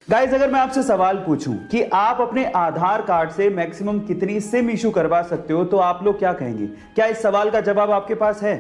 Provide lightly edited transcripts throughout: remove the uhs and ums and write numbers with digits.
Guys, अगर मैं आपसे सवाल पूछूं कि आप अपने आधार कार्ड से मैक्सिमम कितनी सिम इशू करवा सकते हो, तो आप लोग क्या कहेंगे? क्या इस सवाल का जवाब आपके पास है?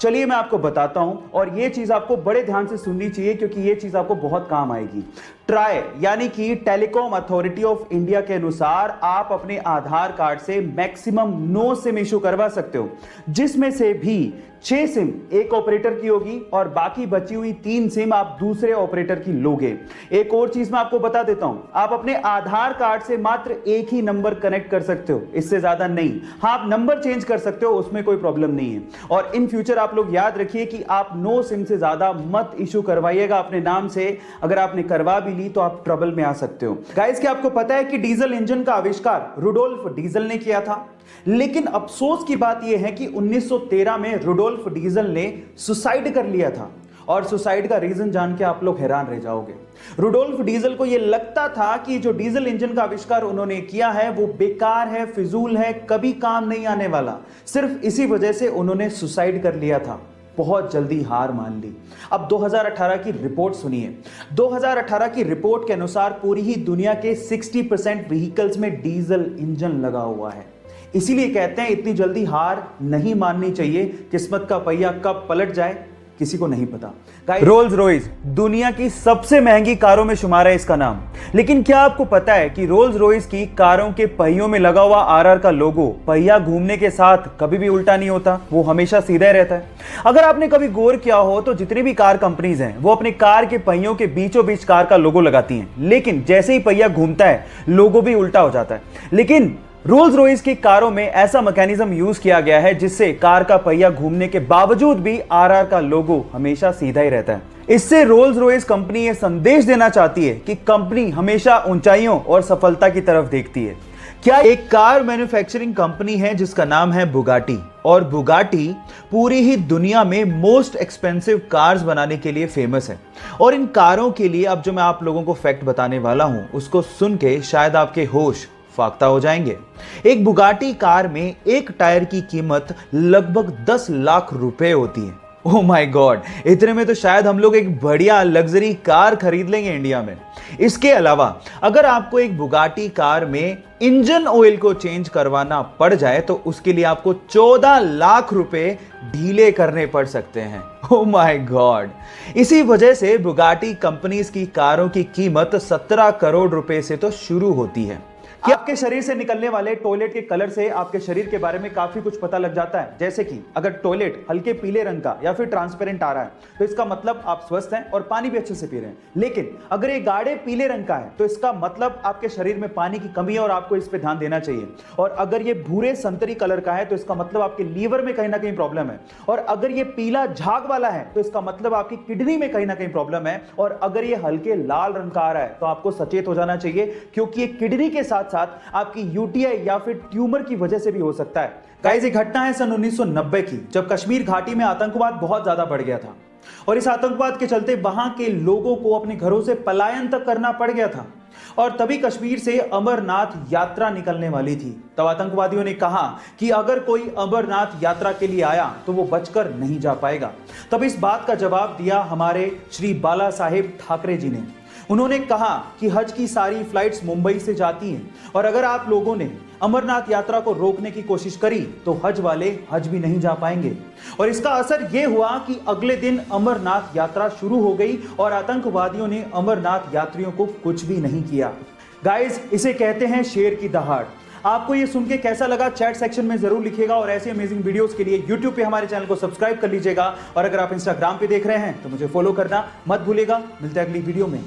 चलिए मैं आपको बताता हूं, और ये चीज आपको बड़े ध्यान से सुननी चाहिए क्योंकि ये चीज आपको बहुत काम आएगी। ट्राई यानी कि टेलीकॉम अथॉरिटी ऑफ इंडिया के अनुसार आप अपने आधार कार्ड से मैक्सिमम 9 सिम इशू करवा सकते हो, जिसमें से भी 6 सिम एक ऑपरेटर की होगी और बाकी बची हुई 3 सिम आप दूसरे ऑपरेटर की लोगे। एक और चीज मैं आपको बता देता हूं, आप अपने आधार कार्ड से मात्र एक ही नंबर कनेक्ट कर सकते हो, इससे ज्यादा नहीं। हाँ, आप नंबर चेंज कर सकते हो, उसमें कोई प्रॉब्लम नहीं है। और इन फ्यूचर आप लोग याद रखिए कि आप 9 सिम से ज्यादा मत इशू करवाइएगा अपने नाम से। अगर आपने करवा भी ली तो आप ट्रबल में आ सकते हो। गाइस, क्या आपको पता है कि डीजल इंजन का आविष्कार रुडोल्फ डीजल ने किया था? लेकिन अफसोस की बात यह है कि 1913 में रुडोल्फ डीजल ने सुसाइड कर लिया था, और सुसाइड का रीजन जान के आप लोग हैरान रह जाओगे। रुडोल्फ डीजल को यह लगता था कि जो डीजल इंजन का आविष्कार उन्होंने किया है वो बेकार है, फिजूल है, कभी काम नहीं आने वाला। सिर्फ इसी वजह से उन्होंने सुसाइड कर लिया था, बहुत जल्दी हार मान ली। अब 2018 की रिपोर्ट सुनिए। 2018 की रिपोर्ट के अनुसार पूरी ही दुनिया के 60% व्हीकल्स में डीजल इंजन लगा हुआ है। इसीलिए कहते हैं इतनी जल्दी हार नहीं माननी चाहिए। किस्मत का पहिया कब पलट जाए किसी को नहीं पता। रोल्स रॉयस दुनिया की सबसे महंगी कारों में शुमार है इसका नाम। लेकिन क्या आपको पता है कि रोल्स रॉयस की कारों के पहियों में लगा हुआ आरआर का लोगो पहिया घूमने के साथ कभी भी उल्टा नहीं होता, वो हमेशा सीधा ही रहता है। अगर आपने कभी गौर किया हो तो जितनी भी कार कंपनीज हैं वो अपने कार के पहियों के बीचों बीच कार का लोगो लगाती हैं, लेकिन जैसे ही पहिया घूमता है लोगो भी उल्टा हो जाता है। लेकिन रोल्स रॉयस की कारों में ऐसा मैकेनिज्म यूज किया गया है जिससे कार का पहिया घूमने के बावजूद भी आरआर का लोगो हमेशा सीधा ही रहता है। इससे रोल्स रॉयस कंपनी यह संदेश देना चाहती है कि कंपनी हमेशा ऊंचाइयों और सफलता की तरफ देखती है। क्या एक कार मैन्युफैक्चरिंग कंपनी है जिसका नाम है बुगाटी, और बुगाटी पूरी ही दुनिया में मोस्ट एक्सपेंसिव कार्स बनाने के लिए फेमस है। और इन कारों के लिए अब जो मैं आप लोगों को फैक्ट बताने वाला हूं उसको सुन के शायद आपके होश फाख्ता हो जाएंगे। एक बुगाटी कार में एक टायर की कीमत लगभग 10 लाख रुपए होती है। ओह माय गॉड, इतने में तो शायद हम लोग एक बढ़िया लग्जरी कार खरीद लेंगे इंडिया में। इसके अलावा अगर आपको एक बुगाटी कार में इंजन ऑयल को चेंज करवाना पड़ जाए तो उसके लिए आपको 14 लाख रुपए ढीले करने पड़ सकते हैं। ओह माय गॉड, इसी वजह से बुगाटी कंपनीज की कारों की कीमत 17 करोड़ रुपए से तो शुरू होती है। कि आपके शरीर से निकलने वाले टॉयलेट के कलर से आपके शरीर के बारे में काफी कुछ पता लग जाता है। जैसे कि अगर टॉयलेट हल्के पीले रंग का या फिर ट्रांसपेरेंट आ रहा है तो इसका मतलब आप स्वस्थ हैं और पानी भी अच्छे से पी रहे हैं। लेकिन अगर ये गाढ़े पीले रंग का है तो इसका मतलब आपके शरीर में पानी की कमी है और आपको इस पे ध्यान देना चाहिए। और अगर ये भूरे संतरी कलर का है तो इसका मतलब आपके लीवर में कहीं ना कहीं प्रॉब्लम है। और अगर ये पीला झाग वाला है तो इसका मतलब आपकी किडनी में कहीं ना कहीं प्रॉब्लम है। और अगर ये हल्के लाल रंग का आ रहा है तो आपको सचेत हो जाना चाहिए, क्योंकि ये किडनी के साथ साथ आपकी यूटीआई या फिर ट्यूमर की वजह से भी हो सकता है। गाइस, ये घटना है सन 1990 की, जब कश्मीर घाटी में आतंकवाद बहुत ज्यादा बढ़ गया था और इस आतंकवाद के चलते वहां के लोगों को अपने घरों से पलायन तक करना पड़ गया था। और तभी कश्मीर से अमरनाथ यात्रा निकलने वाली थी। तब आतंकवादियों ने कहा कि अगर कोई अमरनाथ यात्रा के लिए आया तो वो बचकर नहीं जा पाएगा। तब इस बात का जवाब दिया हमारे श्री बाला साहेब ठाकरे जी ने। उन्होंने कहा कि हज की सारी फ्लाइट्स मुंबई से जाती हैं और अगर आप लोगों ने अमरनाथ यात्रा को रोकने की कोशिश करी तो हज वाले हज भी नहीं जा पाएंगे। और इसका असर यह हुआ कि अगले दिन अमरनाथ यात्रा शुरू हो गई और आतंकवादियों ने अमरनाथ यात्रियों को कुछ भी नहीं किया। गाइस, इसे कहते हैं शेर की दहाड़। आपको ये सुन के कैसा लगा चैट सेक्शन में जरूर लिखिएगा, और ऐसे अमेजिंग वीडियोस के लिए YouTube पे हमारे चैनल को सब्सक्राइब कर लीजिएगा। और अगर आप Instagram पे देख रहे हैं तो मुझे फॉलो करना मत भूलिएगा। मिलते हैं अगली वीडियो में।